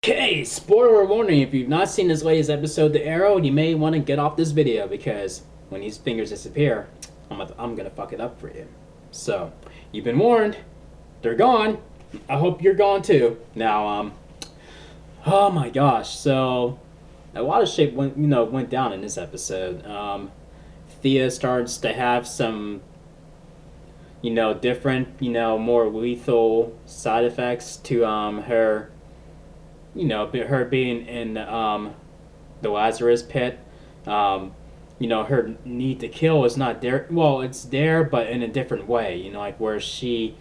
Okay, spoiler warning, if you've not seen this latest episode, The Arrow, you may want to get off this video because when these fingers disappear, I'm gonna fuck it up for you. So, you've been warned. They're gone. I hope you're gone too. Now, oh my gosh, so a lot of shit went down in this episode. Thea starts to have some, different, more lethal side effects to her her being in the Lazarus pit. Her need to kill is not there. Well, it's there, but in a different way. Like where she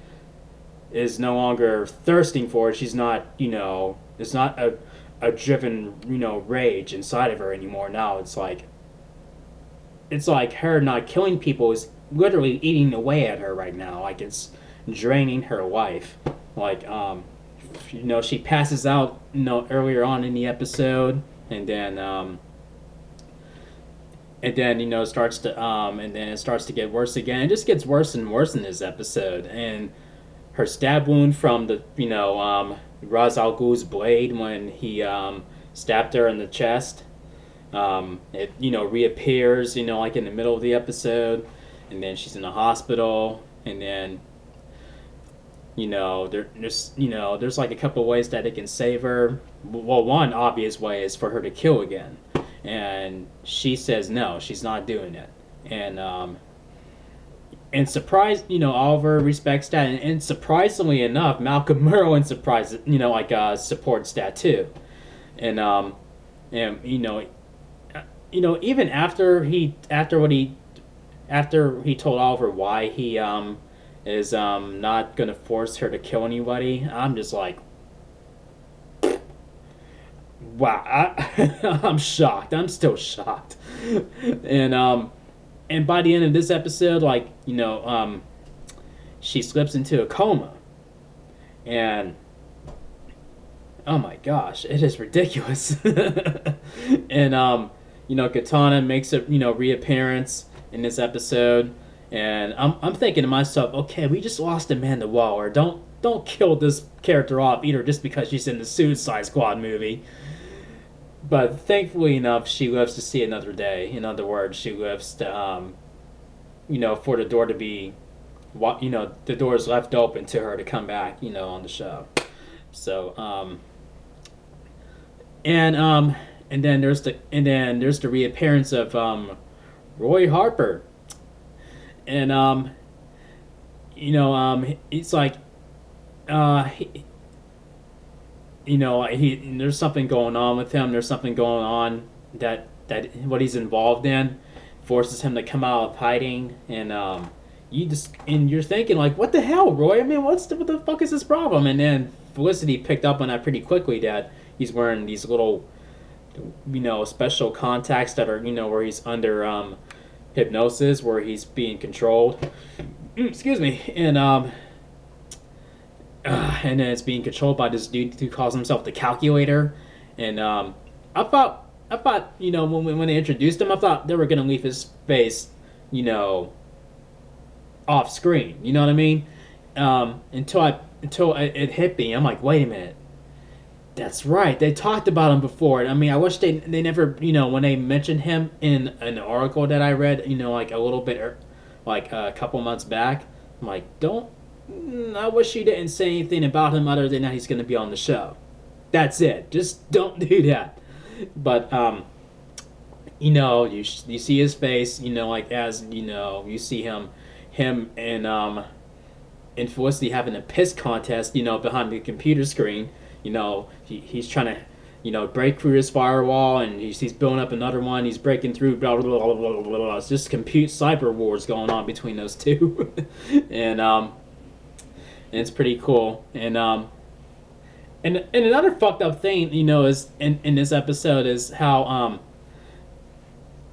is no longer thirsting for it. She's not, it's not a driven, rage inside of her anymore. Now it's like her not killing people is literally eating away at her right now. Like it's draining her life. Like she passes out earlier on in the episode, and then starts to and then it starts to get worse again. It just gets worse and worse in this episode. And her stab wound from the Ra's al Ghul's blade when he stabbed her in the chest, it reappears like in the middle of the episode, and then she's in the hospital, and then there's like a couple ways that it can save her. Well, one obvious way is for her to kill again, and she says no, she's not doing it. And Oliver respects that, and surprisingly enough, Malcolm Merlyn supports that too. And even after he told Oliver why he is not gonna force her to kill anybody, I'm just like, wow, I'm shocked. I'm still shocked. And by the end of this episode, she slips into a coma, and oh my gosh, it is ridiculous. And Katana makes a reappearance in this episode. And I'm thinking to myself, okay, we just lost Amanda Waller. Don't kill this character off either just because she's in the Suicide Squad movie. But thankfully enough, she lives to see another day. In other words, she lives to for the door to be, the door is left open to her to come back, on the show. So and then there's the reappearance of Roy Harper. And it's like there's something going on with him. There's something going on that what he's involved in forces him to come out of hiding. And you're thinking like, what the hell, Roy? I mean, what the fuck is this problem? And then Felicity picked up on that pretty quickly, that he's wearing these little special contacts that are where he's under hypnosis, where he's being controlled. Excuse me. And then it's being controlled by this dude who calls himself the Calculator. And I thought when they introduced him, I thought they were gonna leave his face off screen. You know what I mean? Until it hit me. I'm like, wait a minute. That's right. They talked about him before. I mean, I wish they never, when they mentioned him in an article that I read, like a little bit, like a couple months back. I'm like, I wish you didn't say anything about him other than that he's going to be on the show. That's it. Just don't do that. But, you see his face, as, you see him and Felicity having a piss contest, behind the computer screen. He's trying to, break through his firewall, and he's building up another one. He's breaking through, blah, blah, blah, blah, blah, blah. It's just cyber wars going on between those two. and it's pretty cool. And another fucked up thing, is in this episode is how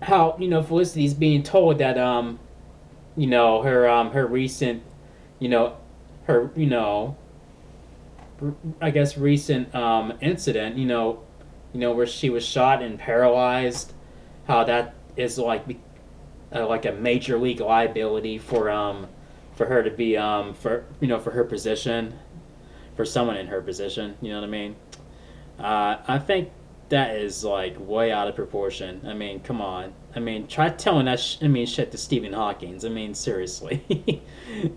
Felicity's being told that, her recent, her, I guess recent incident, where she was shot and paralyzed, how that is like a major league liability for her to be for her position, for someone in her position, you know what I mean? I think that is like way out of proportion. I mean, come on. I mean, try telling that. Shit to Stephen Hawking's. I mean, seriously.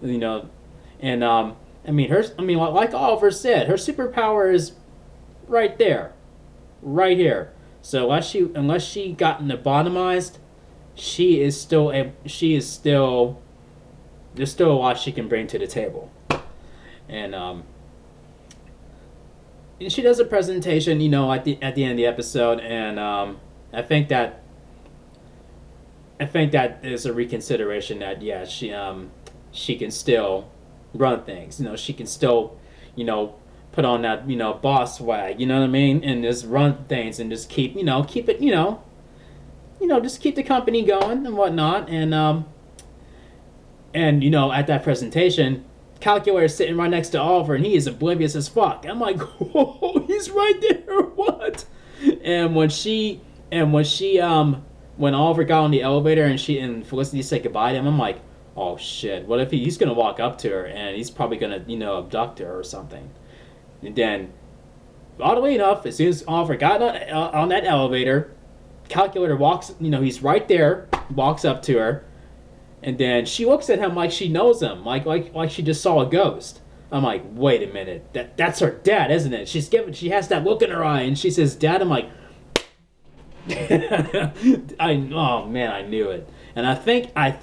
you know, and I mean, her. I mean, like Oliver said, her superpower is right there, right here. So unless she gotten lobotomized, she is still a. She is still. There's still a lot she can bring to the table, and and she does a presentation, at the end of the episode, and I think that is a reconsideration that yeah, she can still run things. She can still, put on that boss swag. You know what I mean? And just run things and just keep it just keep the company going and whatnot. And at that presentation, Calculator's sitting right next to Oliver, and he is oblivious as fuck. I'm like, whoa, he's right there. What? And when Oliver got on the elevator and Felicity said goodbye to him, I'm like, oh shit, what if he's gonna walk up to her and he's probably gonna abduct her or something? And then, oddly enough, as soon as Oliver got on that elevator, Calculator walks, he's right there, walks up to her. And then she looks at him like she knows him, like she just saw a ghost. I'm like, wait a minute, that's her dad, isn't it? She has that look in her eye, and she says, "Dad." I'm like, oh man, I knew it. And I think I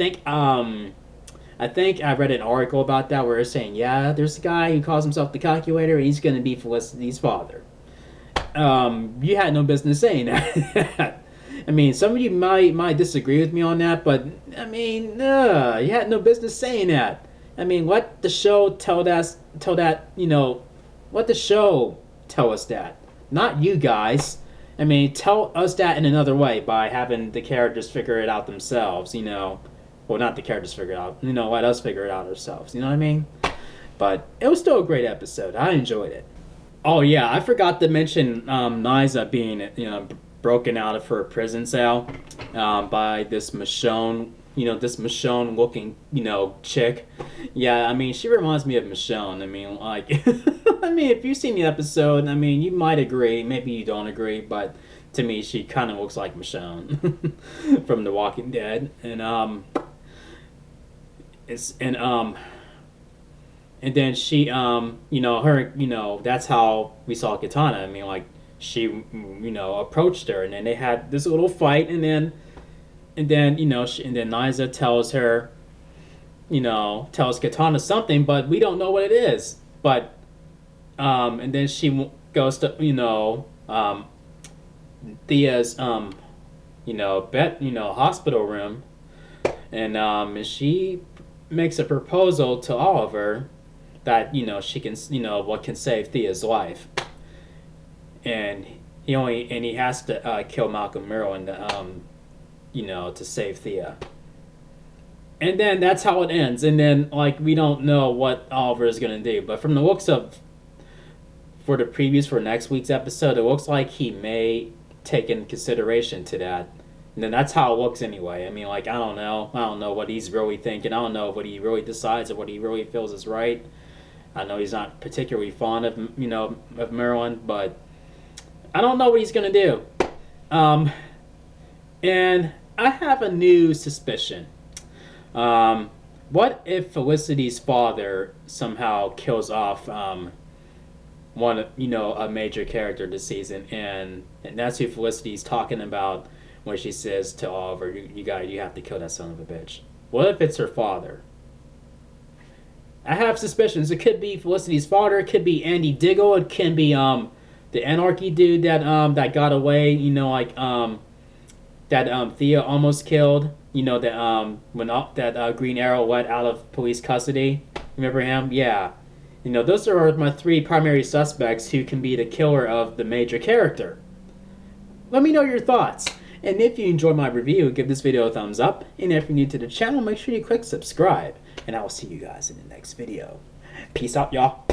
read an article about that where it's saying, yeah, there's a guy who calls himself the Calculator, and he's going to be Felicity's father. You had no business saying that. I mean, some of you might disagree with me on that, but I mean, you had no business saying that. I mean, let the show let the show tell us that, not you guys. I mean, tell us that in another way by having the characters figure it out themselves. Well, not the characters figure it out. Let us figure it out ourselves. You know what I mean? But it was still a great episode. I enjoyed it. Oh yeah, I forgot to mention Nyza being broken out of her prison cell by this Michonne, this Michonne looking, chick. Yeah, I mean, she reminds me of Michonne. I mean, like, I mean, if you've seen the episode, I mean, you might agree, maybe you don't agree, but to me, she kind of looks like Michonne from The Walking Dead, and and then she, her, that's how we saw Katana. I mean, like, she approached her, and then they had this little fight, and then Nyza tells her, tells Katana something, but we don't know what it is. But and then she goes to Thea's hospital room, and she makes a proposal to Oliver that she can what can save Thea's life. And he has to kill Malcolm Merlyn to save Thea. And then that's how it ends. And then we don't know what Oliver is gonna do. But from the looks of for the previews for next week's episode, it looks like he may take in consideration to that. And then that's how it looks anyway. I mean, I don't know what he's really thinking. I don't know what he really decides or what he really feels is right. I know he's not particularly fond of of Merlyn, but I don't know what he's going to do. And I have a new suspicion. What if Felicity's father somehow kills off one, a major character this season, and that's who Felicity's talking about when she says to Oliver, you have to kill that son of a bitch. What if it's her father? I have suspicions. It could be Felicity's father. It could be Andy Diggle. It can be the Anarchy dude that got away. That Thea almost killed. That when that Green Arrow let out of police custody. Remember him? Yeah. Those are my three primary suspects who can be the killer of the major character. Let me know your thoughts. And if you enjoyed my review, give this video a thumbs up. And if you're new to the channel, make sure you click subscribe. And I will see you guys in the next video. Peace out, y'all.